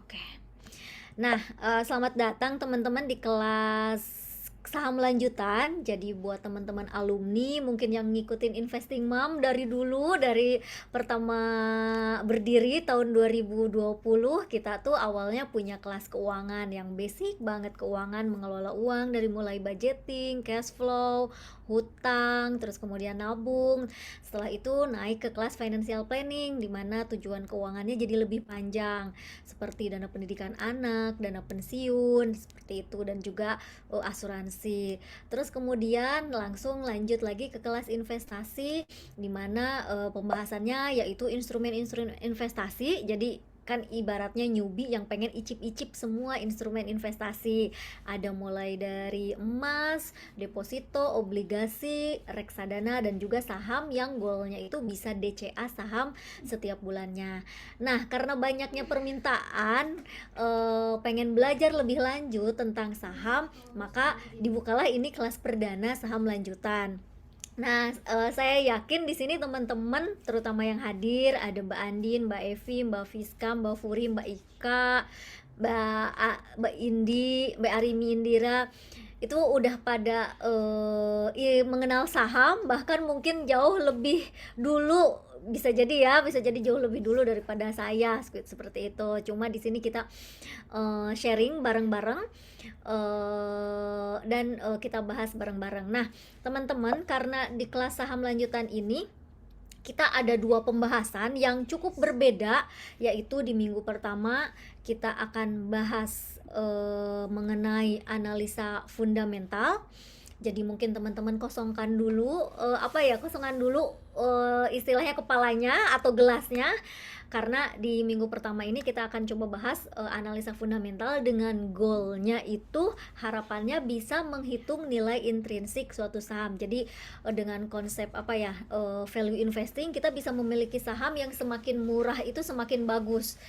Oke. Nah, selamat datang teman-teman di kelas saham lanjutan. Jadi buat teman-teman alumni mungkin yang ngikutin Investing Mom dari dulu, dari pertama berdiri tahun 2020, kita tuh awalnya punya kelas keuangan yang basic banget, keuangan mengelola uang dari mulai budgeting, cash flow, hutang, terus kemudian nabung. Setelah itu naik ke kelas financial planning di mana tujuan keuangannya jadi lebih panjang, seperti dana pendidikan anak, dana pensiun, seperti itu, dan juga asuransi. Terus kemudian langsung lanjut lagi ke kelas investasi di mana pembahasannya yaitu instrumen-instrumen investasi. Jadi kan ibaratnya newbie yang pengen icip-icip semua instrumen investasi. Ada mulai dari emas, deposito, obligasi, reksadana, dan juga saham yang goalnya itu bisa DCA saham setiap bulannya. Nah, karena banyaknya permintaan pengen belajar lebih lanjut tentang saham, maka dibukalah ini kelas perdana saham lanjutan. Nah, saya yakin di sini teman-teman, terutama yang hadir, ada Mbak Andin, Mbak Evi, Mbak Fiska, Mbak Furi, Mbak Ika, Mbak Indi, Mbak Arimi Indira, itu udah pada mengenal saham, bahkan mungkin jauh lebih dulu, bisa jadi ya, bisa jadi jauh lebih dulu daripada saya, seperti itu. Cuma di sini kita sharing bareng-bareng, dan kita bahas bareng-bareng. Nah, teman-teman, karena di kelas saham lanjutan ini kita ada dua pembahasan yang cukup berbeda, yaitu di minggu pertama kita akan bahas mengenai analisa fundamental. Jadi mungkin teman-teman kosongkan dulu kosongkan dulu istilahnya kepalanya atau gelasnya, karena di minggu pertama ini kita akan coba bahas analisa fundamental dengan goalnya itu harapannya bisa menghitung nilai intrinsik suatu saham. Jadi dengan konsep value investing, kita bisa memiliki saham yang semakin murah itu semakin bagus,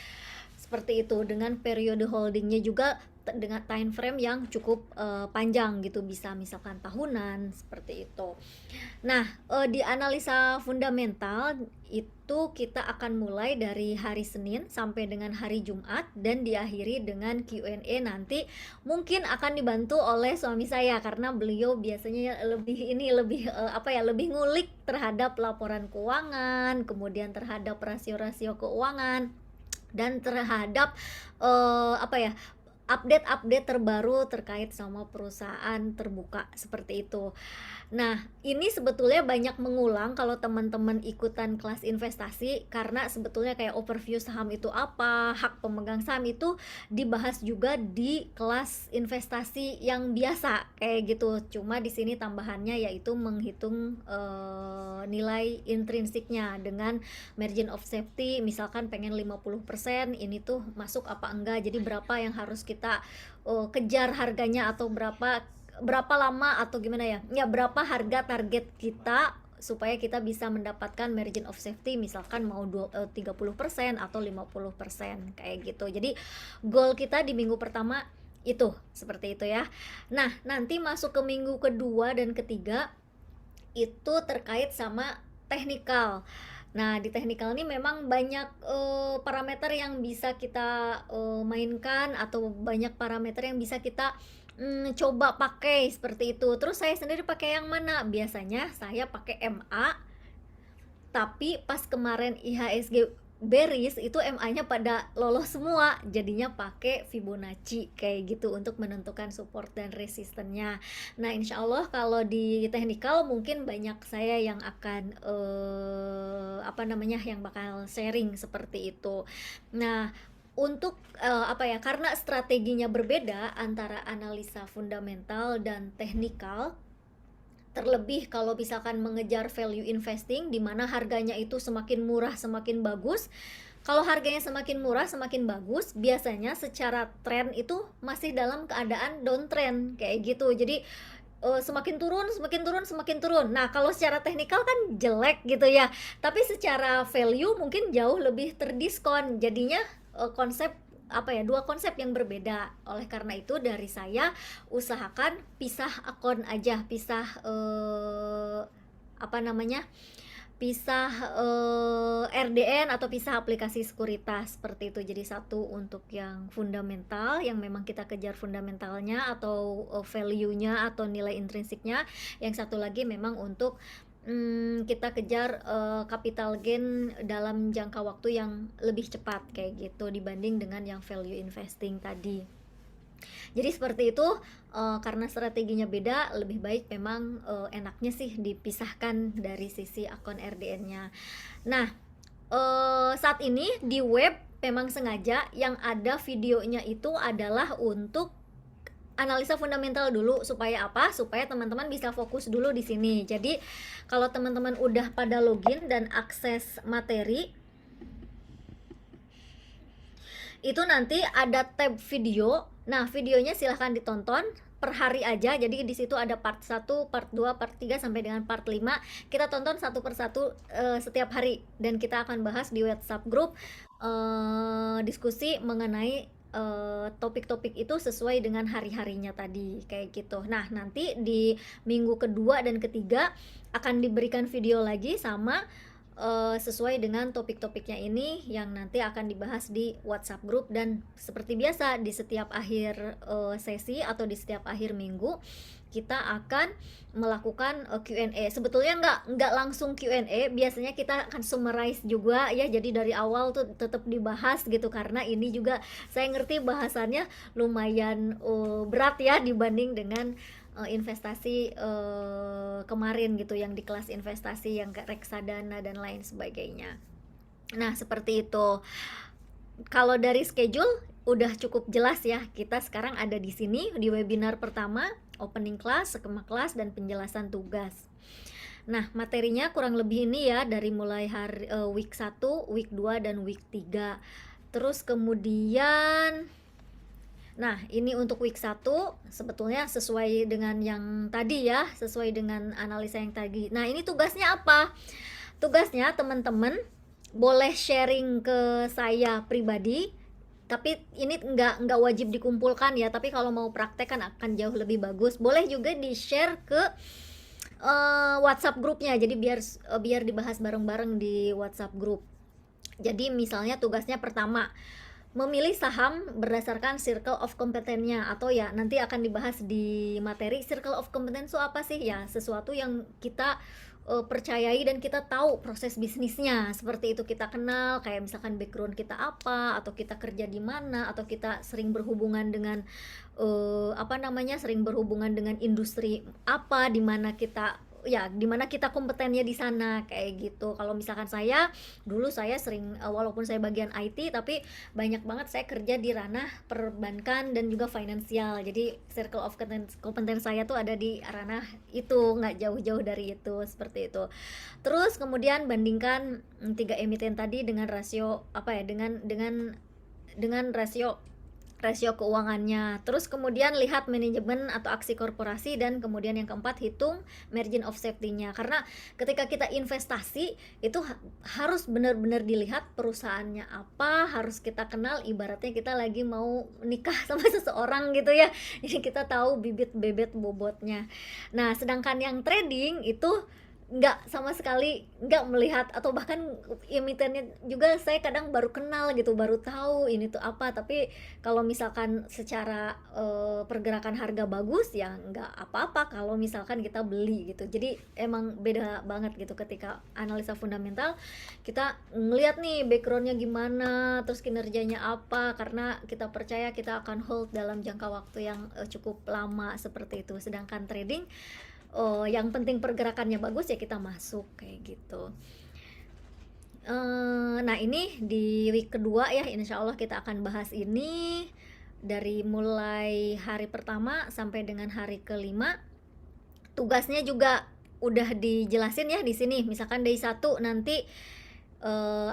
seperti itu, dengan periode holdingnya juga dengan time frame yang cukup panjang gitu, bisa misalkan tahunan, seperti itu. Nah, di analisa fundamental itu kita akan mulai dari hari Senin sampai dengan hari Jumat dan diakhiri dengan Q&A. Nanti mungkin akan dibantu oleh suami saya karena beliau biasanya lebih ngulik terhadap laporan keuangan, kemudian terhadap rasio-rasio keuangan, dan terhadap uh, apa ya update-update terbaru terkait sama perusahaan terbuka, seperti itu. Nah, ini sebetulnya banyak mengulang kalau teman-teman ikutan kelas investasi, karena sebetulnya kayak overview saham itu apa, hak pemegang saham itu dibahas juga di kelas investasi yang biasa kayak gitu. Cuma di sini tambahannya yaitu menghitung nilai intrinsiknya dengan margin of safety. Misalkan pengen 50%, ini tuh masuk apa enggak. Jadi berapa yang harus kita kejar harganya, atau berapa lama, atau gimana ya berapa harga target kita supaya kita bisa mendapatkan margin of safety, misalkan mau 30% atau 50%, kayak gitu. Jadi goal kita di minggu pertama itu seperti itu ya. Nah, nanti masuk ke minggu kedua dan ketiga itu terkait sama teknikal. Nah, di teknikal ini memang banyak parameter yang bisa kita mainkan, atau banyak parameter yang bisa kita coba pakai, seperti itu. Terus saya sendiri pakai yang mana? Biasanya saya pakai MA, tapi pas kemarin IHSG bearish itu MA-nya pada lolos semua, jadinya pakai Fibonacci kayak gitu untuk menentukan support dan resistennya. Nah, insya Allah kalau di technical mungkin banyak saya yang akan yang bakal sharing seperti itu. Nah, untuk karena strateginya berbeda antara analisa fundamental dan teknikal, terlebih kalau misalkan mengejar value investing di mana harganya itu semakin murah semakin bagus. Kalau harganya semakin murah semakin bagus, biasanya secara tren itu masih dalam keadaan downtrend kayak gitu. Jadi semakin turun semakin turun semakin turun. Nah, kalau secara teknikal kan jelek gitu ya, tapi secara value mungkin jauh lebih terdiskon. Jadinya konsep dua konsep yang berbeda. Oleh karena itu dari saya usahakan pisah akun aja, pisah pisah RDN atau pisah aplikasi sekuritas seperti itu. Jadi satu untuk yang fundamental yang memang kita kejar fundamentalnya atau value-nya atau nilai intrinsiknya. Yang satu lagi memang untuk kita kejar capital gain dalam jangka waktu yang lebih cepat kayak gitu dibanding dengan yang value investing tadi. Jadi seperti itu, karena strateginya beda, lebih baik memang enaknya sih dipisahkan dari sisi akun RDN-nya. Nah, saat ini di web memang sengaja yang ada videonya itu adalah untuk analisa fundamental dulu. Supaya apa? Supaya teman-teman bisa fokus dulu di sini. Jadi kalau teman-teman udah pada login dan akses materi, itu nanti ada tab video. Nah, videonya silahkan ditonton per hari aja. Jadi di situ ada part 1, part 2, part 3 sampai dengan part 5. Kita tonton satu persatu setiap hari dan kita akan bahas di WhatsApp group diskusi mengenai topik-topik itu sesuai dengan hari-harinya tadi kayak gitu. Nah, nanti di minggu kedua dan ketiga akan diberikan video lagi sama sesuai dengan topik-topiknya ini yang nanti akan dibahas di WhatsApp group. Dan seperti biasa di setiap akhir sesi atau di setiap akhir minggu kita akan melakukan Q&A. Sebetulnya nggak langsung Q&A, biasanya kita akan summarize juga ya. Jadi dari awal tuh tetap dibahas gitu, karena ini juga saya ngerti bahasannya lumayan berat ya dibanding dengan investasi kemarin gitu, yang di kelas investasi yang kayak reksadana dan lain sebagainya. Nah, seperti itu. Kalau dari schedule udah cukup jelas ya. Kita sekarang ada di sini di webinar pertama, opening class, skema kelas dan penjelasan tugas. Nah, materinya kurang lebih ini ya, dari mulai week 1, week 2 dan week 3. Terus kemudian nah, ini untuk week 1 sebetulnya sesuai dengan yang tadi ya, sesuai dengan analisa yang tadi. Nah, ini tugasnya apa? Tugasnya teman-teman boleh sharing ke saya pribadi, tapi ini nggak wajib dikumpulkan ya, tapi kalau mau praktek kan akan jauh lebih bagus. Boleh juga di-share ke WhatsApp grupnya, jadi biar dibahas bareng-bareng di WhatsApp group. Jadi misalnya tugasnya pertama, memilih saham berdasarkan circle of competence-nya, atau ya nanti akan dibahas di materi. Circle of competence itu apa sih? Ya sesuatu yang kita percayai dan kita tahu proses bisnisnya, seperti itu kita kenal, kayak misalkan background kita apa, atau kita kerja di mana, atau kita sering berhubungan dengan sering berhubungan dengan industri apa, di mana kita kompetennya di sana kayak gitu. Kalau misalkan saya dulu sering walaupun saya bagian IT, tapi banyak banget saya kerja di ranah perbankan dan juga finansial. Jadi circle of competence saya tuh ada di ranah itu, nggak jauh-jauh dari itu, seperti itu. Terus kemudian bandingkan 3 emiten tadi dengan rasio dengan rasio keuangannya. Terus kemudian lihat manajemen atau aksi korporasi, dan kemudian yang keempat hitung margin of safety-nya. Karena ketika kita investasi itu harus benar-benar dilihat perusahaannya apa, harus kita kenal, ibaratnya kita lagi mau nikah sama seseorang gitu ya. Jadi kita tahu bibit bebet bobotnya. Nah, sedangkan yang trading itu nggak sama sekali nggak melihat, atau bahkan emitennya juga saya kadang baru kenal gitu, baru tahu ini tuh apa. Tapi kalau misalkan secara pergerakan harga bagus ya nggak apa-apa kalau misalkan kita beli gitu. Jadi emang beda banget gitu ketika analisa fundamental, kita ngeliat nih backgroundnya gimana, terus kinerjanya apa, karena kita percaya kita akan hold dalam jangka waktu yang cukup lama seperti itu. Sedangkan trading yang penting pergerakannya bagus ya kita masuk kayak gitu. Nah, ini di week kedua ya, insya Allah kita akan bahas ini dari mulai hari pertama sampai dengan hari kelima. Tugasnya juga udah dijelasin ya di sini. Misalkan day 1 nanti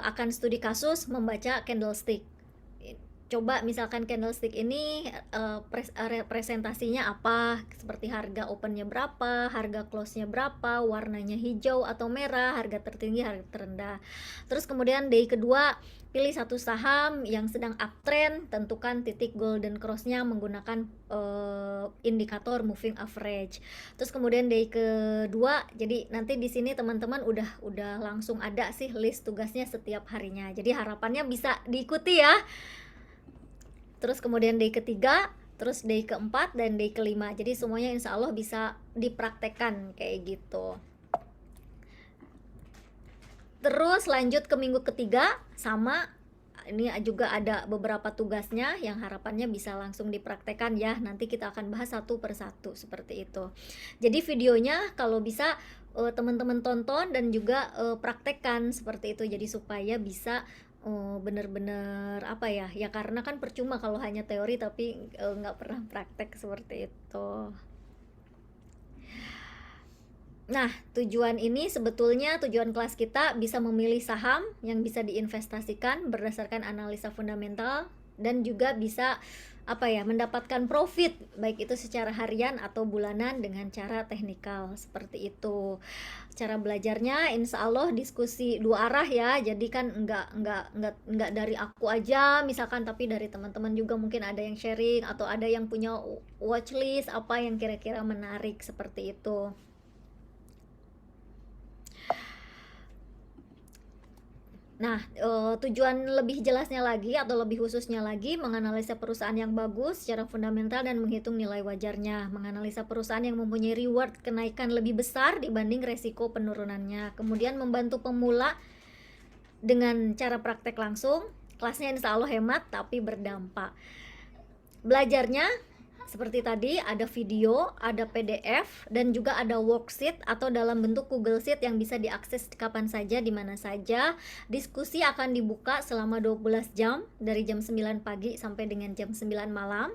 akan studi kasus membaca candlestick. coba misalkan candlestick ini representasinya apa, seperti harga opennya berapa, harga close-nya berapa, warnanya hijau atau merah, harga tertinggi, harga terendah. Terus kemudian day kedua, pilih satu saham yang sedang uptrend, tentukan titik golden cross-nya menggunakan indikator moving average. Terus kemudian day kedua, jadi nanti di sini teman-teman udah langsung ada sih list tugasnya setiap harinya. Jadi harapannya bisa diikuti ya. Terus kemudian day ketiga, terus day keempat, dan day kelima. Jadi semuanya insya Allah bisa dipraktekkan kayak gitu. Terus lanjut ke minggu ketiga, sama ini juga ada beberapa tugasnya yang harapannya bisa langsung dipraktekkan ya. Nanti kita akan bahas satu per satu seperti itu. Jadi videonya kalau bisa teman-teman tonton dan juga praktekkan seperti itu, jadi supaya bisa bener-bener apa ya, ya karena kan percuma kalau hanya teori tapi nggak pernah praktek seperti itu. Nah, tujuan kelas kita bisa memilih saham yang bisa diinvestasikan berdasarkan analisa fundamental, dan juga bisa mendapatkan profit baik itu secara harian atau bulanan dengan cara teknikal seperti itu. Cara belajarnya insya Allah diskusi dua arah ya, jadi kan enggak dari aku aja misalkan, tapi dari teman-teman juga mungkin ada yang sharing atau ada yang punya watchlist apa yang kira-kira menarik seperti itu. Nah, tujuan lebih jelasnya lagi atau lebih khususnya lagi, menganalisa perusahaan yang bagus secara fundamental dan menghitung nilai wajarnya, menganalisa perusahaan yang mempunyai reward kenaikan lebih besar dibanding resiko penurunannya, kemudian membantu pemula dengan cara praktek langsung. Kelasnya insya Allah hemat tapi berdampak. Belajarnya seperti tadi, ada video, ada PDF, dan juga ada worksheet atau dalam bentuk Google Sheet yang bisa diakses kapan saja, di mana saja. Diskusi akan dibuka selama 12 jam, dari jam 9 pagi sampai dengan jam 9 malam.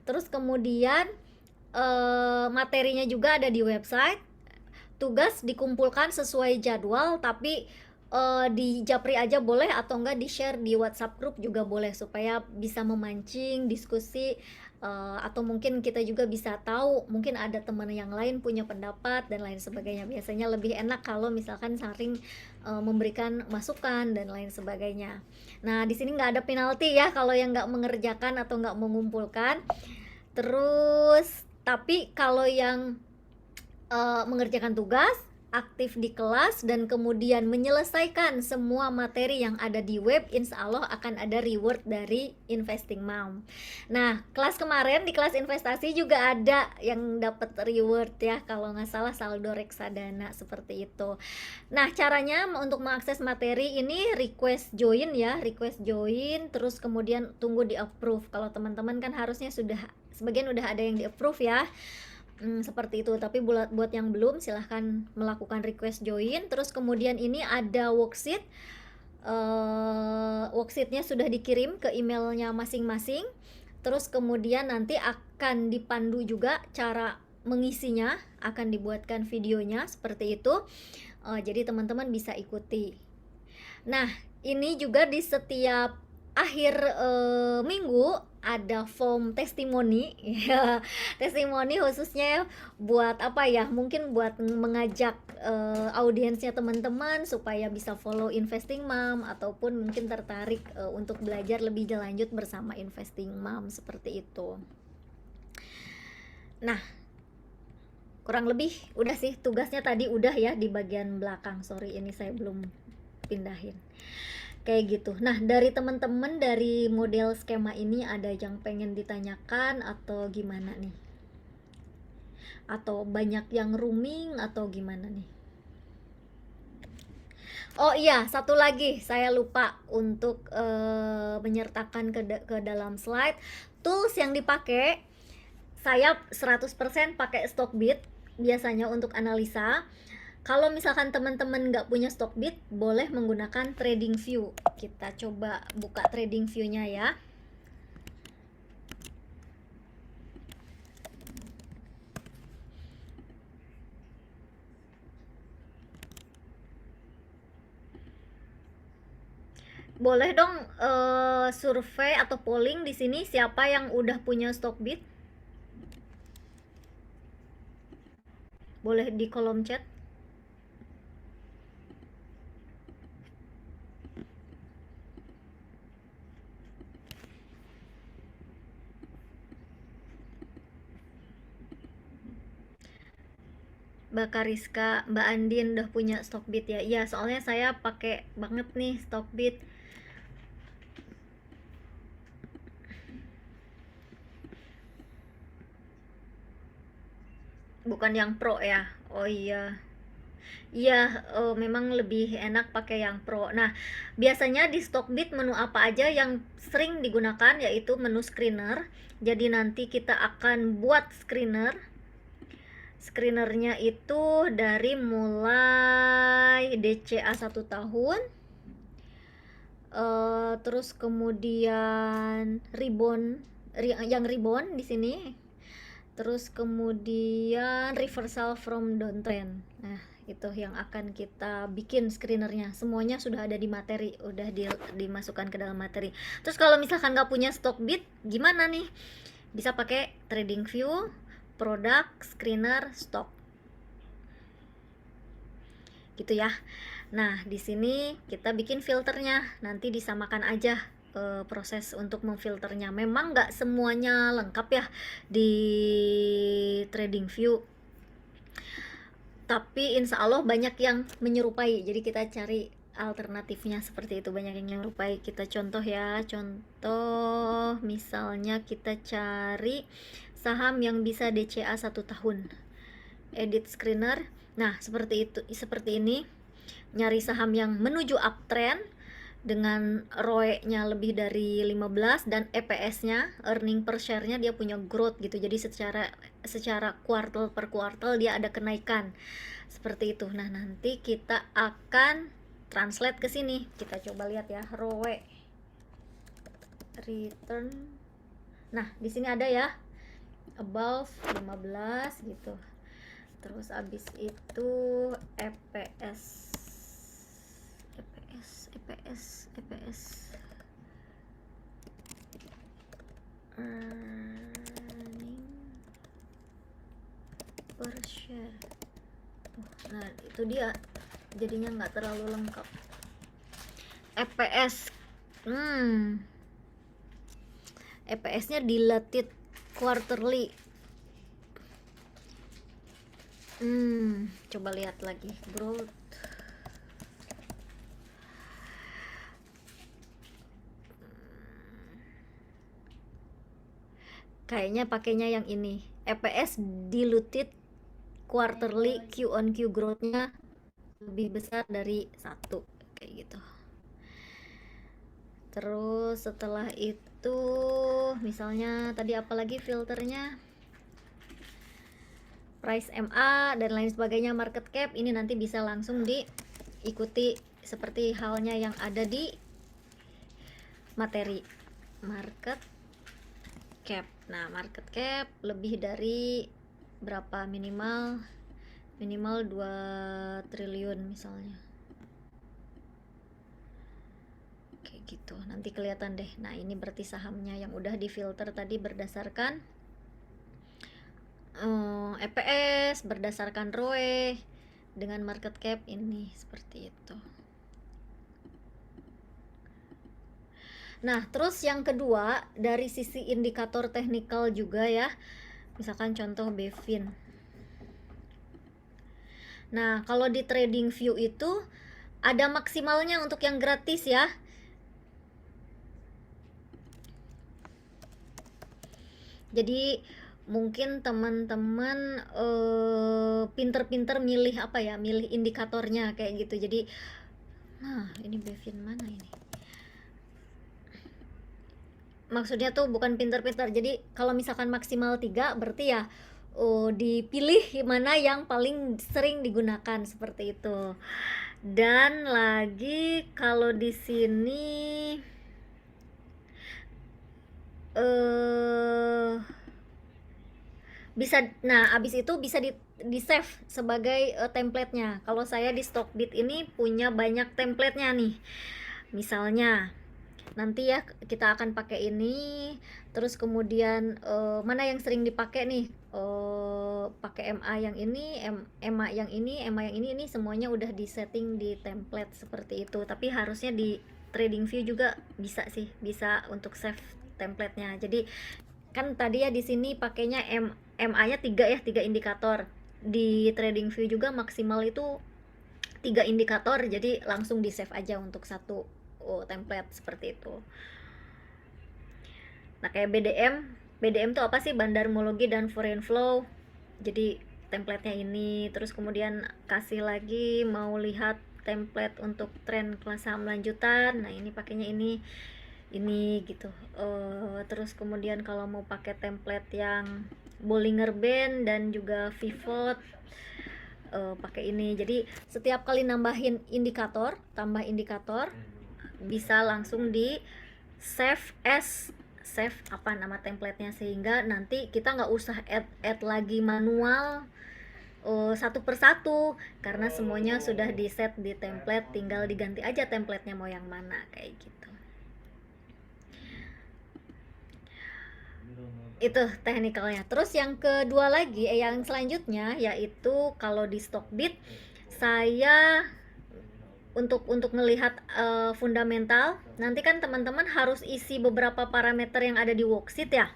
Terus kemudian materinya juga ada di website. Tugas dikumpulkan sesuai jadwal, tapi di Japri aja boleh atau enggak di share di WhatsApp group juga boleh, supaya bisa memancing diskusi. Atau mungkin kita juga bisa tahu, mungkin ada teman yang lain punya pendapat dan lain sebagainya. Biasanya lebih enak kalau misalkan saling memberikan masukan dan lain sebagainya. Nah, di sini nggak ada penalti ya kalau yang nggak mengerjakan atau nggak mengumpulkan. Terus tapi kalau yang mengerjakan tugas, aktif di kelas, dan kemudian menyelesaikan semua materi yang ada di web, insya Allah akan ada reward dari Investing Mom. Nah, kelas kemarin di kelas investasi juga ada yang dapat reward ya, kalau nggak salah saldo reksadana seperti itu. Nah, caranya untuk mengakses materi ini request join ya, request join, terus kemudian tunggu di approve. Kalau teman-teman kan harusnya sudah sebagian udah ada yang di approve ya. Seperti itu, tapi buat yang belum silahkan melakukan request join. Terus kemudian ini ada worksheet, worksheetnya sudah dikirim ke emailnya masing-masing. Terus kemudian nanti akan dipandu juga cara mengisinya, akan dibuatkan videonya seperti itu. Jadi teman-teman bisa ikuti. Nah, ini juga di setiap akhir minggu ada form testimoni ya, testimoni khususnya buat mungkin buat mengajak audiensnya teman-teman supaya bisa follow Investing Mom, ataupun mungkin tertarik untuk belajar lebih lanjut bersama Investing Mom seperti itu. Nah, kurang lebih udah sih tugasnya tadi, udah ya di bagian belakang. Sorry, ini saya belum pindahin kayak gitu. Nah, dari teman-teman dari model skema ini ada yang pengen ditanyakan atau gimana nih? Atau banyak yang rooming atau gimana nih? Oh iya, satu lagi saya lupa untuk menyertakan ke dalam slide. Tools yang dipakai, saya 100% pakai Stockbit biasanya untuk analisa. Kalau misalkan teman-teman nggak punya Stockbit, boleh menggunakan TradingView. Kita coba buka TradingView-nya ya. Boleh dong survei atau polling di sini siapa yang udah punya Stockbit? Boleh di kolom chat. Mbak Kariska, Mbak Andin udah punya Stockbit ya? Iya, soalnya saya pakai banget nih Stockbit. Bukan yang Pro ya? Oh iya. Iya, memang lebih enak pakai yang Pro. Nah, biasanya di Stockbit menu apa aja yang sering digunakan yaitu menu screener. Jadi nanti kita akan buat screener. Screenernya itu dari mulai DCA 1 tahun, terus kemudian yang ribbon di sini, terus kemudian reversal from downtrend. Nah, itu yang akan kita bikin screenernya. Semuanya sudah ada di materi, udah dimasukkan ke dalam materi. Terus kalau misalkan nggak punya Stockbit, gimana nih? Bisa pakai trading view, produk, screener, stock. Gitu ya. Nah, di sini kita bikin filternya. Nanti disamakan aja proses untuk memfilternya. Memang nggak semuanya lengkap ya di trading view, tapi insya Allah banyak yang menyerupai. Jadi kita cari alternatifnya seperti itu, banyak yang menyerupai. Kita contoh ya, contoh misalnya kita cari saham yang bisa DCA 1 tahun, edit screener. Nah, seperti itu, seperti ini. Nyari saham yang menuju uptrend dengan ROE-nya lebih dari 15 dan EPS-nya, earning per share-nya dia punya growth gitu. Jadi secara kuartal per kuartal dia ada kenaikan. Seperti itu. Nah, nanti kita akan translate ke sini. Kita coba lihat ya, ROE return. Nah, di sini ada ya, above 15 gitu. Terus abis itu EPS earning per share. Nah, itu dia jadinya nggak terlalu lengkap. EPS EPS-nya dilated quarterly. Coba lihat lagi growth. Kayaknya pakainya yang ini, EPS diluted quarterly, Q on Q growth-nya lebih besar dari 1, kayak gitu. Terus setelah itu misalnya tadi apalagi filternya, price MA dan lain sebagainya, market cap, ini nanti bisa langsung diikuti seperti halnya yang ada di materi. Market cap. Nah, market cap lebih dari berapa, minimal 2 triliun misalnya. Kayak gitu. Nanti kelihatan deh. Nah, ini berarti sahamnya yang udah difilter tadi berdasarkan EPS, berdasarkan ROE dengan market cap ini, seperti itu. Nah, terus yang kedua dari sisi indikator teknikal juga ya. Misalkan contoh Bevin. Nah, kalau di trading view itu ada maksimalnya untuk yang gratis ya. Jadi mungkin teman-teman pinter-pinter milih apa ya, milih indikatornya kayak gitu. Jadi, nah ini Bevin mana ini? Maksudnya tuh bukan pinter-pinter. Jadi kalau misalkan maksimal 3 berarti ya dipilih mana yang paling sering digunakan, seperti itu. Dan lagi kalau di sini bisa, nah abis itu bisa di save sebagai template-nya. Kalau saya di Stockbit ini punya banyak template-nya nih. Misalnya nanti ya kita akan pakai ini, terus kemudian mana yang sering dipakai nih, pakai MA yang ini, MA yang ini semuanya udah di setting di template seperti itu. Tapi harusnya di TradingView juga bisa sih, bisa untuk save templatenya. Jadi kan tadi ya di sini pakainya MA nya 3 ya, 3 indikator. Di TradingView juga maksimal itu 3 indikator, jadi langsung di save aja untuk satu template seperti itu. Nah kayak BDM tuh apa sih? Bandarmologi dan foreign flow. Jadi templatenya ini, terus kemudian kasih lagi mau lihat template untuk tren kelas saham lanjutan. Nah ini pakainya ini gitu. Terus kemudian kalau mau pakai template yang Bollinger Band dan juga pivot, pakai ini. Jadi setiap kali nambahin indikator, tambah indikator, bisa langsung di save apa nama templatenya, sehingga nanti kita nggak usah add lagi manual satu persatu, karena semuanya sudah di set di template, tinggal diganti aja templatenya mau yang mana kayak gitu. Itu teknikalnya. Terus yang kedua lagi, yang selanjutnya yaitu kalau di Stockbit saya untuk ngelihat fundamental, nanti kan teman-teman harus isi beberapa parameter yang ada di worksheet ya.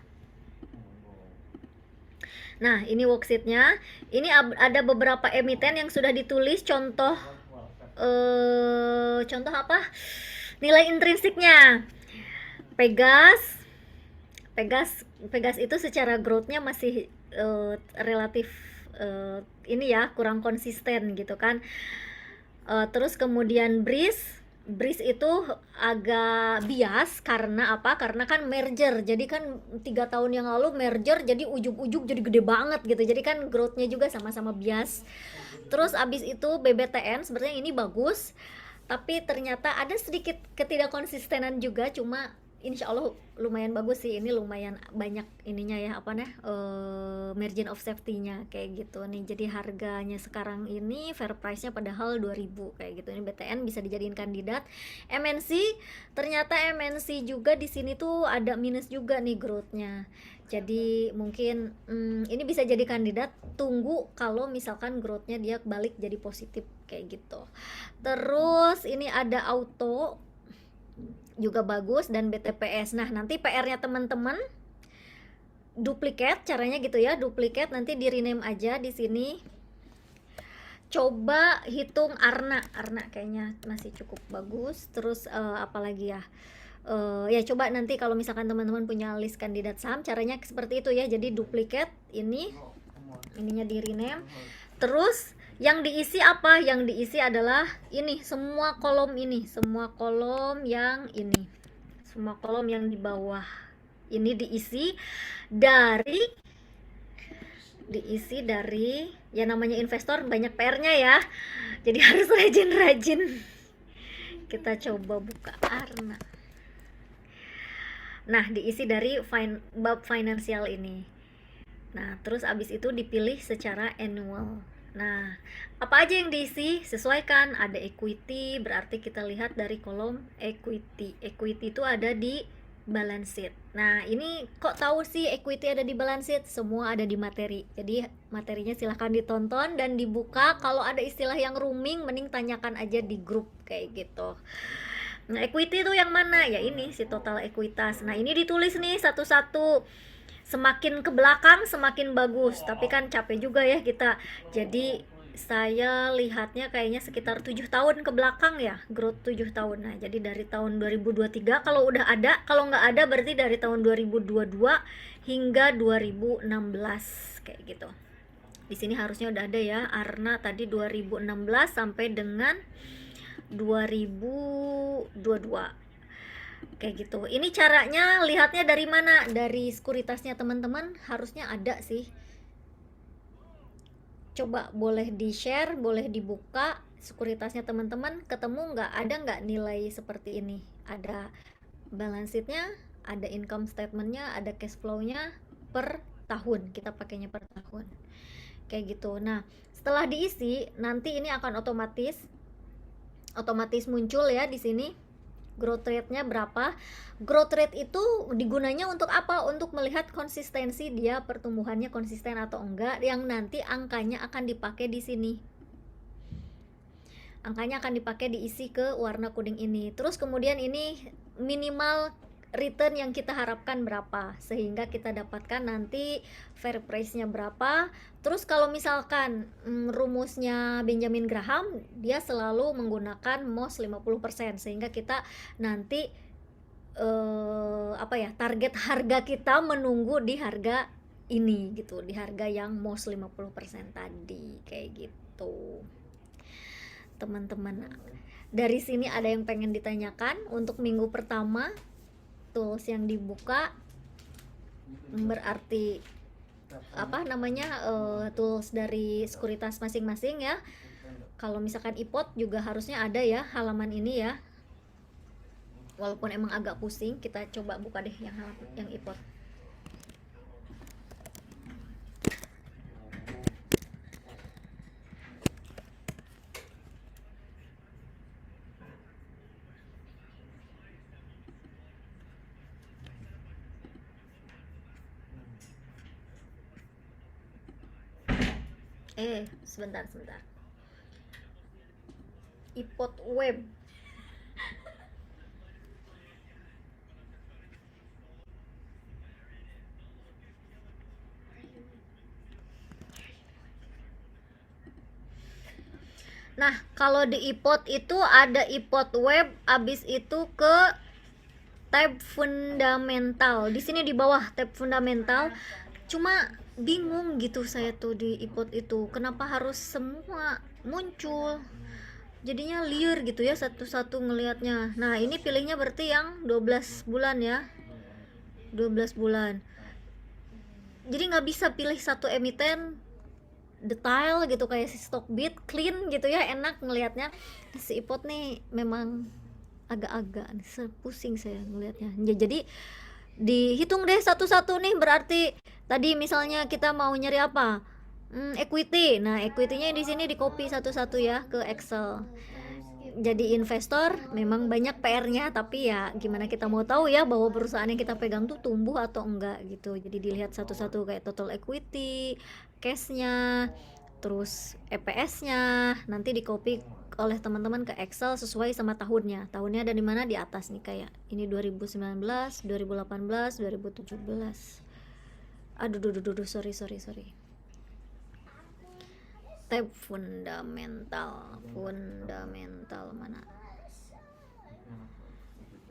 Nah ini worksheetnya, ini ada beberapa emiten yang sudah ditulis contoh apa, nilai intrinsiknya. Pegas itu secara growth-nya masih relatif ini ya, kurang konsisten gitu kan. Terus kemudian Breeze itu agak bias karena apa? Karena kan merger. Jadi kan 3 tahun yang lalu merger, jadi ujug-ujug jadi gede banget gitu. Jadi kan growth-nya juga sama-sama bias. Terus abis itu BBTN sebenarnya ini bagus, tapi ternyata ada sedikit ketidakkonsistenan juga, cuma insya Allah lumayan bagus sih. Ini lumayan banyak ininya ya, apa nih, margin of safety-nya kayak gitu nih. Jadi harganya sekarang ini fair price-nya padahal 2000 kayak gitu. Ini BTN bisa dijadiin kandidat. MNC ternyata MNC juga di sini tuh ada minus juga nih growth-nya. Jadi mungkin ini bisa jadi kandidat, tunggu kalau misalkan growth-nya dia balik jadi positif kayak gitu. Terus ini ada auto juga bagus, dan BTPS. Nah nanti PR-nya teman-teman duplikat, caranya gitu ya, duplikat nanti di rename aja di sini. Coba hitung Arna kayaknya masih cukup bagus. Terus apalagi ya, ya coba nanti kalau misalkan teman-teman punya list kandidat saham, caranya seperti itu ya. Jadi duplikat ininya di rename. Terus yang diisi apa? Yang diisi adalah ini, semua kolom ini, semua kolom yang ini, semua kolom yang di bawah ini diisi dari ya namanya investor banyak PR-nya ya. Jadi harus rajin-rajin. Kita coba buka Arna. Nah, diisi dari bab finansial ini. Nah, terus abis itu dipilih secara annual. Nah, apa aja yang diisi? Sesuaikan. Ada equity, berarti kita lihat dari kolom equity. Equity itu ada di balance sheet. Nah, ini kok tahu sih equity ada di balance sheet? Semua ada di materi. Jadi, materinya silahkan ditonton dan dibuka. Kalau ada istilah yang rooming, mending tanyakan aja di grup kayak gitu. Nah, equity itu yang mana? Ya ini, si total ekuitas. Nah, ini ditulis nih satu-satu. Semakin ke belakang semakin bagus, tapi kan capek juga ya kita. Jadi saya lihatnya kayaknya sekitar 7 tahun ke belakang ya, growth 7 tahun. Nah jadi dari tahun 2023 kalau udah ada, kalau nggak ada berarti dari tahun 2022 hingga 2016 kayak gitu. Di sini harusnya udah ada ya, Arna tadi 2016 sampai dengan 2022 kayak gitu. Ini caranya lihatnya dari mana? Dari sekuritasnya teman-teman harusnya ada sih. Coba boleh di-share, boleh dibuka sekuritasnya teman-teman, ketemu nggak? Ada nggak nilai seperti ini? Ada balance sheet-nya, ada income statement-nya, ada cash flow-nya per tahun. Kita pakainya per tahun. Kayak gitu. Nah, setelah diisi, nanti ini akan otomatis muncul ya di sini. growth rate-nya berapa. Growth rate itu digunanya untuk apa? Untuk melihat konsistensi dia pertumbuhannya konsisten atau enggak, yang nanti angkanya akan dipakai di sini. Angkanya akan dipakai diisi ke warna kuning ini. Terus kemudian ini minimal return yang kita harapkan berapa, sehingga kita dapatkan nanti fair price-nya berapa. Terus kalau misalkan rumusnya Benjamin Graham, dia selalu menggunakan MOS 50%, sehingga kita nanti target harga kita menunggu di harga ini gitu, di harga yang MOS 50% tadi, kayak gitu. Teman-teman, dari sini ada yang pengen ditanyakan untuk minggu pertama? Tools yang dibuka berarti tools dari sekuritas masing-masing ya. Kalau misalkan iPod juga harusnya ada ya halaman ini ya, walaupun emang agak pusing. Kita coba buka deh yang iPod. Sebentar iPod web. Nah, kalau di iPod itu ada iPod web, abis itu ke tab fundamental. Di sini di bawah tab fundamental. Cuma bingung gitu saya tuh di iPod itu, kenapa harus semua muncul, jadinya liar gitu ya satu-satu ngelihatnya. Nah, ini pilihnya berarti yang 12 bulan ya, 12 bulan. Jadi nggak bisa pilih satu emiten detail gitu kayak si Stockbit, clean gitu ya, enak ngelihatnya. Si iPod nih memang agak-agak pusing saya ngelihatnya. Jadi dihitung deh satu-satu nih. Berarti tadi misalnya kita mau nyari apa, equity. Nah, equity-nya di sini di copy satu-satu ya ke Excel. Jadi investor memang banyak PR-nya, tapi ya gimana kita mau tahu ya bahwa perusahaan yang kita pegang tuh tumbuh atau enggak gitu. Jadi dilihat satu-satu kayak total equity, cash-nya, terus EPS-nya, nanti di copy oleh teman-teman ke Excel sesuai sama tahunnya. Tahunnya ada di mana? Di atas nih, kayak ini 2019, 2018, 2017. Aduh, sorry. Tab fundamental mana?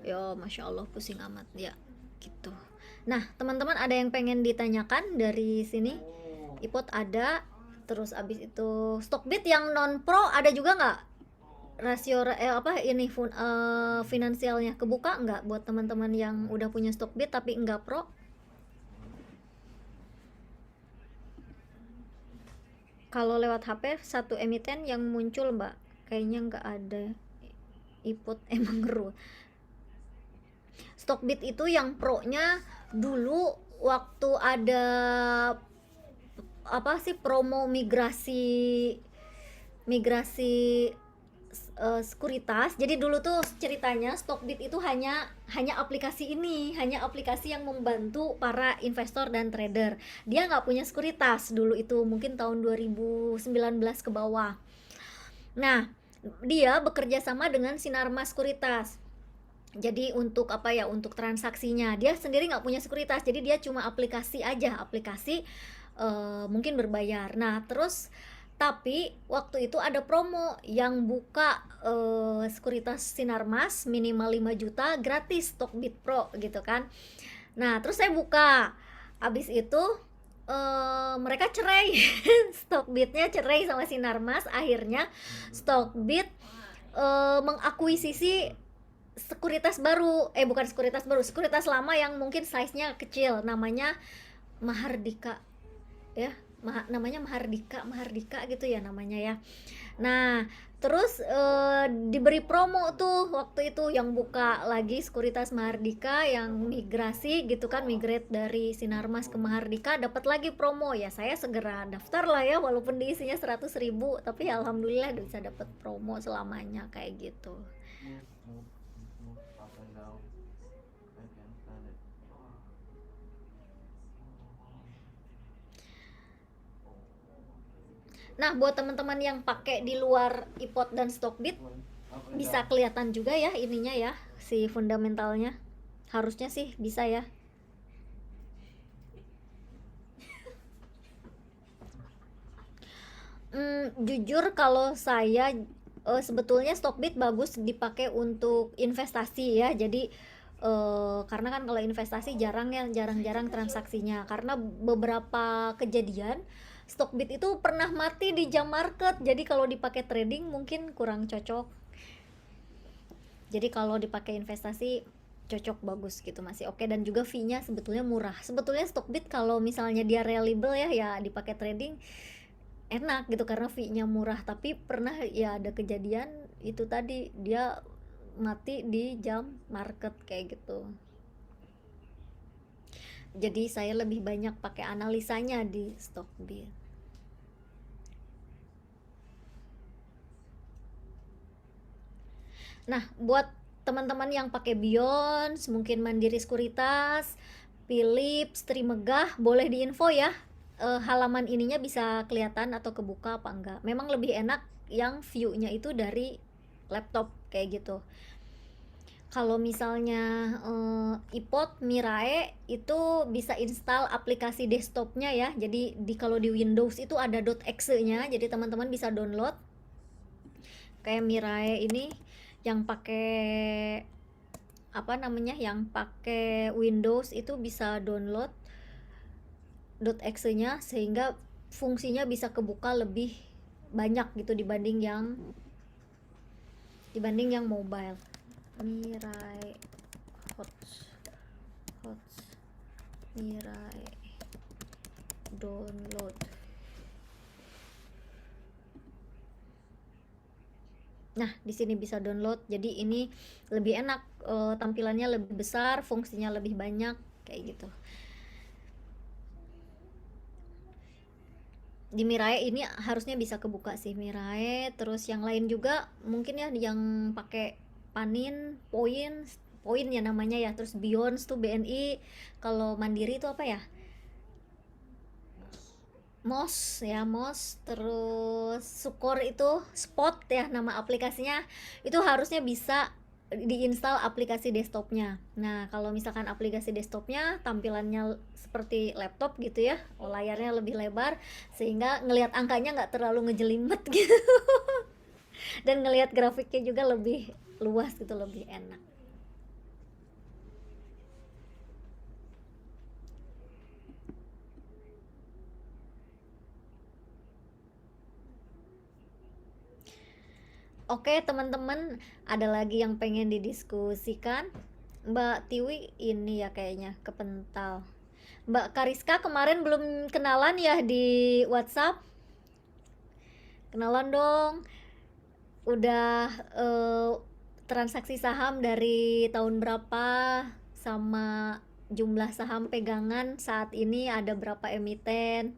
Yo, masya Allah pusing amat ya gitu. Nah, teman-teman ada yang pengen ditanyakan dari sini? iPod ada, terus abis itu Stockbit yang non pro ada juga nggak? Rasio finansialnya kebuka nggak buat teman-teman yang udah punya Stockbit tapi nggak pro? Kalau lewat HP satu emiten yang muncul mbak, kayaknya nggak ada. iPod emang ru. Stockbit itu yang pro-nya dulu waktu ada promo migrasi sekuritas. Jadi dulu tuh ceritanya Stockbit itu hanya aplikasi ini, hanya aplikasi yang membantu para investor dan trader. Dia nggak punya sekuritas dulu itu, mungkin tahun 2019 ke bawah. Nah, dia bekerja sama dengan Sinarmas Sekuritas. Jadi untuk untuk transaksinya dia sendiri nggak punya sekuritas, jadi dia cuma aplikasi aja, mungkin berbayar. Nah, terus tapi waktu itu ada promo yang buka sekuritas Sinarmas minimal 5 juta gratis Stockbit Pro gitu kan. Nah, terus saya buka, abis itu mereka cerai. Stockbitnya cerai sama Sinarmas. Akhirnya Stockbit mengakuisisi sekuritas baru, bukan sekuritas baru, sekuritas lama yang mungkin size-nya kecil, namanya Mahardika ya, namanya Mahardika gitu ya namanya ya. Nah, terus diberi promo tuh waktu itu yang buka lagi sekuritas Mahardika yang migrasi gitu kan, migrate dari Sinarmas ke Mahardika, dapat lagi promo. Ya saya segera daftar lah ya, walaupun diisinya 100.000, tapi alhamdulillah bisa dapat promo selamanya kayak gitu. Nah, buat teman-teman yang pakai di luar iPod dan Stockbit bisa kelihatan juga ya ininya ya, si fundamentalnya. Harusnya sih bisa ya. Jujur kalau saya sebetulnya Stockbit bagus dipakai untuk investasi ya. Jadi karena kan kalau investasi jarang ya, jarang-jarang transaksinya. Karena beberapa kejadian Stockbit itu pernah mati di jam market. Jadi kalau dipakai trading mungkin kurang cocok. Jadi kalau dipakai investasi cocok, bagus gitu, masih oke. Dan juga fee-nya sebetulnya murah. Sebetulnya Stockbit kalau misalnya dia reliable ya, ya dipakai trading enak gitu karena fee-nya murah. Tapi pernah ya ada kejadian itu tadi, dia mati di jam market kayak gitu. Jadi saya lebih banyak pakai analisanya di Stockbit. Nah, buat teman-teman yang pakai Beyond, mungkin Mandiri Sekuritas, Philips, Trimegah, boleh diinfo ya. Halaman ininya bisa kelihatan atau kebuka apa enggak. Memang lebih enak yang view-nya itu dari laptop kayak gitu. Kalau misalnya iPod Mirae itu bisa install aplikasi desktopnya ya. Jadi kalau di Windows itu ada .exe-nya, jadi teman-teman bisa download. Kayak Mirae ini yang pakai apa namanya, yang pakai Windows itu bisa download .exe-nya sehingga fungsinya bisa kebuka lebih banyak gitu dibanding yang mobile. Mirai Hots Mirai download. Nah, di sini bisa download. Jadi ini lebih enak, tampilannya lebih besar, fungsinya lebih banyak kayak gitu. Di Mirai ini harusnya bisa kebuka sih Mirai. Terus yang lain juga mungkin ya yang pakai Panin, Poin ya namanya ya. Terus Beyond tuh BNI. Kalau Mandiri itu apa ya? MOS ya, MOS. Terus Sukor itu Spot ya nama aplikasinya. Itu harusnya bisa diinstal aplikasi desktopnya. Nah, kalau misalkan aplikasi desktopnya tampilannya seperti laptop gitu ya, layarnya lebih lebar sehingga ngelihat angkanya nggak terlalu ngejelimet gitu. Dan ngelihat grafiknya juga lebih luas gitu, lebih enak. Oke teman-teman, ada lagi yang pengen didiskusikan? Mbak Tiwi ini ya kayaknya kepental. Mbak Kariska kemarin belum kenalan ya di WhatsApp. Kenalan dong. Udah transaksi saham dari tahun berapa, sama jumlah saham pegangan saat ini ada berapa emiten.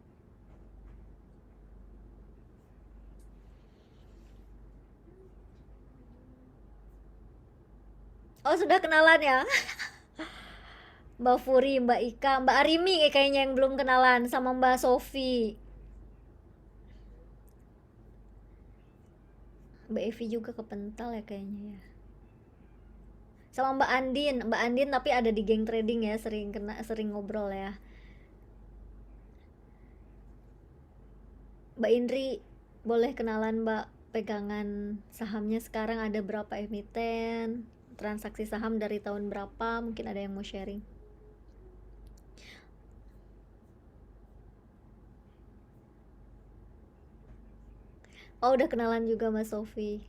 Oh sudah kenalan ya. Mbak Furi, Mbak Ika, Mbak Arimi kayaknya yang belum kenalan, sama Mbak Sofi. Mbak Evi juga kepental ya kayaknya ya. Sama Mbak Andin tapi ada di geng trading ya, sering ngobrol ya. Mbak Indri, boleh kenalan Mbak, pegangan sahamnya sekarang ada berapa emiten, transaksi saham dari tahun berapa, mungkin ada yang mau sharing. Oh udah kenalan juga Mbak Sofi.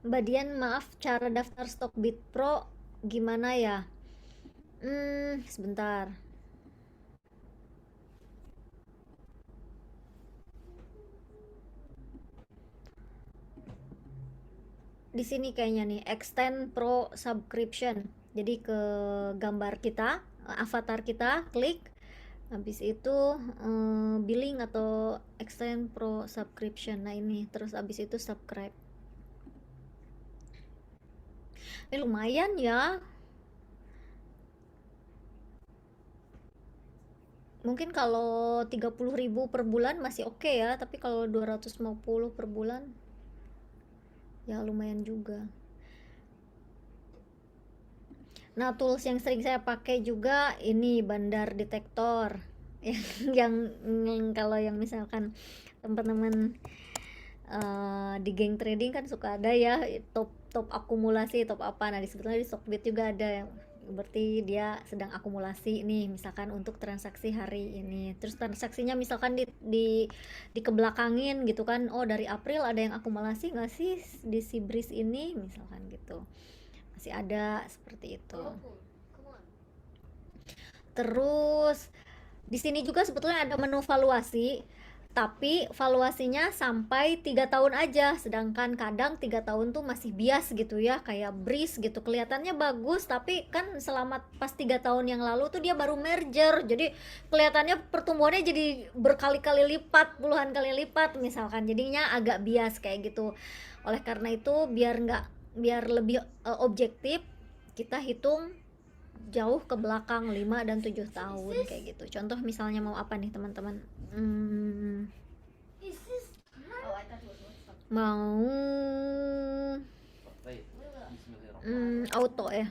Mbak Dian, maaf, cara daftar Stockbit Pro gimana ya? Sebentar. Di sini kayaknya nih, extend Pro subscription. Jadi ke gambar kita, avatar kita, klik, Habis itu billing atau extend pro subscription. Nah ini, terus habis itu subscribe. Ini lumayan ya. Mungkin kalau 30.000 per bulan masih oke ya, tapi kalau 250 per bulan ya lumayan juga. Nah, tools yang sering saya pakai juga ini bandar detektor. Yang kalau yang misalkan teman-teman di geng trading kan suka ada ya top akumulasi, top apa. Nah, sebetulnya di Stockbit juga ada yang berarti dia sedang akumulasi nih, misalkan untuk transaksi hari ini. Terus transaksinya misalkan di kebelakangin gitu kan. Oh, dari April ada yang akumulasi nggak sih di si Breeze ini misalkan gitu. Masih ada seperti itu. Terus di sini juga sebetulnya ada menu valuasi, tapi valuasinya sampai 3 tahun aja, sedangkan kadang 3 tahun tuh masih bias gitu ya, kayak Breeze gitu, kelihatannya bagus tapi kan selama pas 3 tahun yang lalu tuh dia baru merger, jadi kelihatannya pertumbuhannya jadi berkali-kali lipat, puluhan kali lipat misalkan, jadinya agak bias kayak gitu. Oleh karena itu biar lebih objektif, kita hitung jauh ke belakang 5 dan 7 tahun kayak gitu. Contoh misalnya mau apa nih teman-teman? Mau auto ya.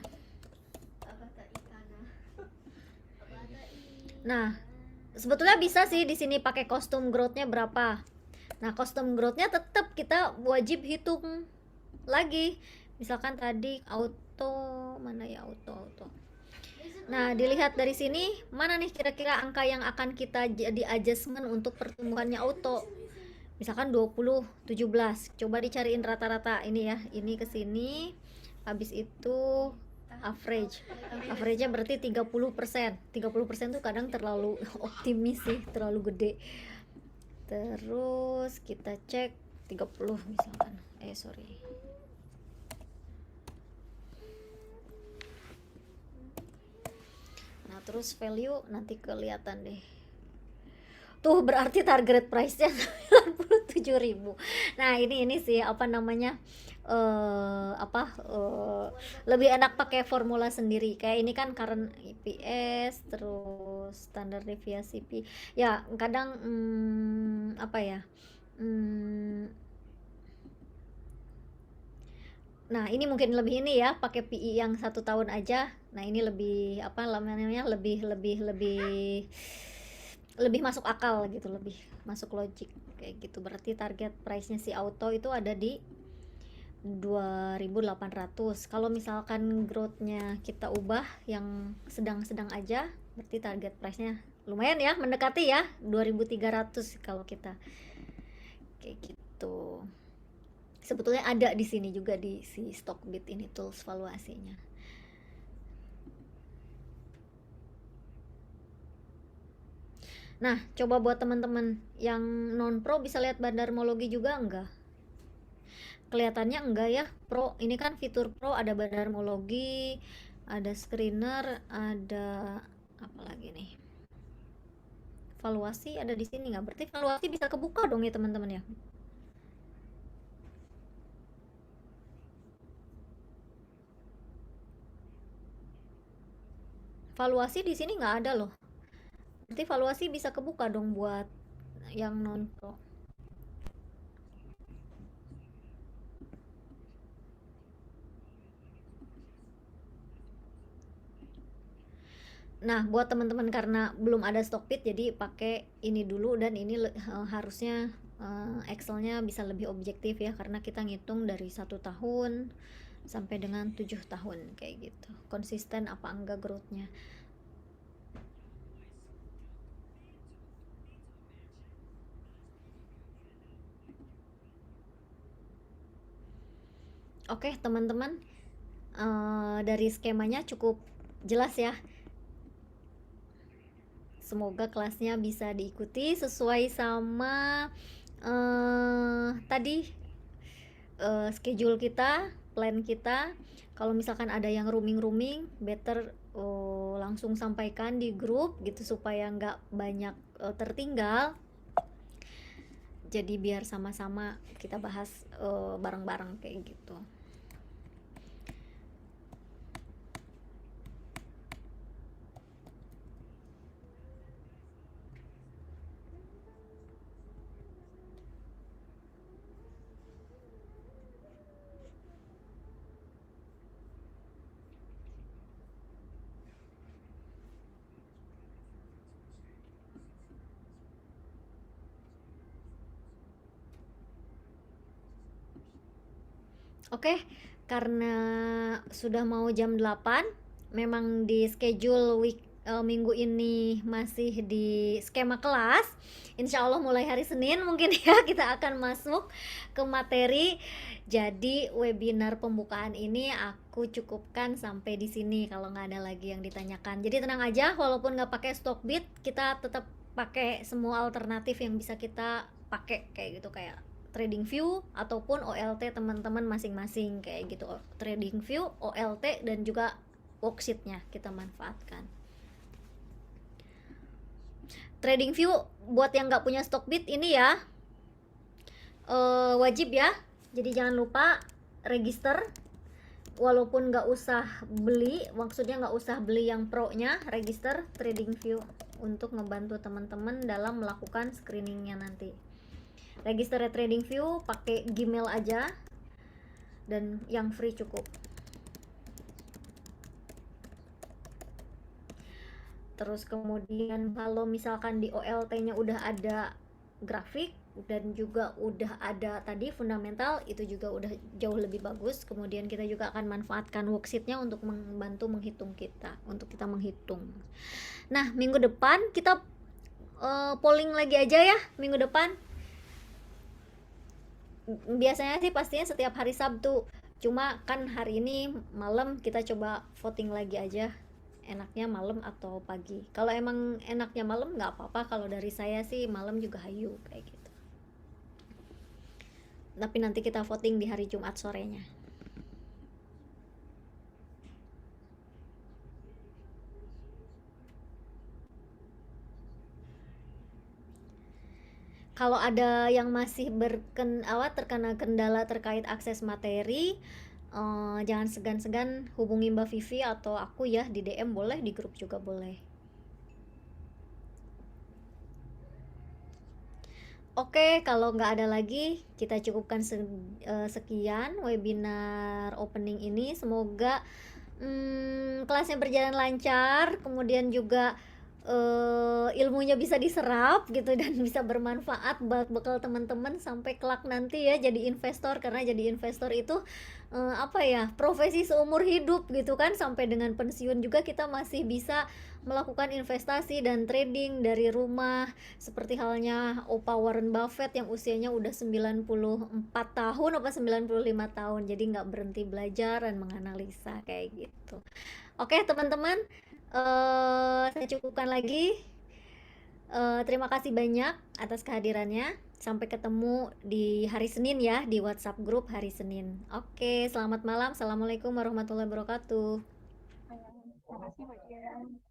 Nah, sebetulnya bisa sih di sini pakai kostum growth-nya berapa. Nah, kostum growth-nya tetap kita wajib hitung lagi. Misalkan tadi auto, mana ya auto. Nah, dilihat dari sini, mana nih kira-kira angka yang akan kita jadi adjustment untuk pertumbuhannya auto. Misalkan 20, 17. Coba dicariin rata-rata ini ya. Ini ke sini. Habis itu average. Average-nya berarti 30%. 30% tuh kadang terlalu optimis sih, terlalu gede. Terus kita cek 30 misalkan. Sorry. Terus value nanti kelihatan deh tuh, berarti target price-nya 97.000. Nah, ini sih apa namanya, lebih enak pakai formula sendiri. Kayak ini kan current EPS, terus standar deviasi P. Ya, kadang apa ya? Nah, ini mungkin lebih ini ya, pakai PI yang 1 tahun aja. Nah, ini lebih apa namanya, lebih masuk akal gitu, lebih masuk logik kayak gitu. Berarti target price-nya si auto itu ada di 2.800. Kalau misalkan growth-nya kita ubah yang sedang-sedang aja, berarti target price-nya lumayan ya, mendekati ya 2.300 kalau kita kayak gitu. Sebetulnya ada di sini juga di si Stockbit ini tools valuasinya. Nah, coba buat teman-teman yang non pro bisa lihat bandarmologi juga enggak? Kelihatannya enggak ya. Pro ini kan fitur pro, ada bandarmologi, ada screener, ada apa lagi nih? Valuasi ada di sini nggak? Berarti valuasi bisa kebuka dong ya teman-teman ya. Valuasi di sini nggak ada loh. Berarti valuasi bisa kebuka dong buat yang non pro. Nah, buat teman-teman karena belum ada Stockbit, jadi pakai ini dulu, dan ini harusnya Excelnya bisa lebih objektif ya, karena kita ngitung dari 1 tahun sampai dengan 7 tahun kayak gitu. Konsisten apa enggak growth-nya. Oke, teman-teman, dari skemanya cukup jelas ya. Semoga kelasnya bisa diikuti sesuai sama tadi schedule kita, plan kita. Kalau misalkan ada yang rooming better langsung sampaikan di grup gitu supaya nggak banyak tertinggal. Jadi biar sama-sama kita bahas bareng-bareng kayak gitu. Oke, karena sudah mau jam 8, memang di schedule minggu ini masih di skema kelas. Insya Allah mulai hari Senin mungkin ya kita akan masuk ke materi. Jadi webinar pembukaan ini aku cukupkan sampai di sini kalau nggak ada lagi yang ditanyakan. Jadi tenang aja, walaupun nggak pakai Stockbit, kita tetap pakai semua alternatif yang bisa kita pakai kayak gitu, kayak TradingView ataupun OLT teman-teman masing-masing kayak gitu. TradingView, OLT, dan juga worksheetnya kita manfaatkan. TradingView buat yang nggak punya Stockbit ini ya wajib ya, jadi jangan lupa register. Walaupun nggak usah beli, maksudnya nggak usah beli yang pro-nya, register TradingView untuk ngebantu teman-teman dalam melakukan screeningnya nanti. Register TradingView pakai Gmail aja dan yang free cukup. Terus kemudian kalau misalkan di OLT-nya udah ada grafik dan juga udah ada tadi fundamental, itu juga udah jauh lebih bagus. Kemudian kita juga akan manfaatkan worksheet-nya untuk membantu menghitung kita, untuk kita menghitung. Nah, minggu depan kita polling lagi aja ya, minggu depan. Biasanya sih pastinya setiap hari Sabtu, cuma kan hari ini malam, kita coba voting lagi aja enaknya malam atau pagi. Kalau emang enaknya malam nggak apa-apa, kalau dari saya sih malam juga hayu kayak gitu. Tapi nanti kita voting di hari Jumat sorenya. Kalau ada yang masih terkena kendala terkait akses materi, jangan segan-segan hubungi Mbak Vivi atau aku ya, di DM boleh, di grup juga boleh. Oke, kalau nggak ada lagi, kita cukupkan sekian webinar opening ini. Semoga kelasnya berjalan lancar, kemudian juga ilmunya bisa diserap gitu dan bisa bermanfaat buat bekal teman-teman sampai kelak nanti ya jadi investor. Karena jadi investor itu apa ya, profesi seumur hidup gitu kan, sampai dengan pensiun juga kita masih bisa melakukan investasi dan trading dari rumah, seperti halnya Opa Warren Buffett yang usianya udah 94 tahun apa 95 tahun, jadi nggak berhenti belajar dan menganalisa kayak gitu. Oke teman-teman, saya cukupkan lagi. Terima kasih banyak atas kehadirannya. Sampai ketemu di hari Senin ya, di WhatsApp grup hari Senin. Oke, selamat malam. Assalamualaikum warahmatullahi wabarakatuh. Terima kasih, Mbak Tia.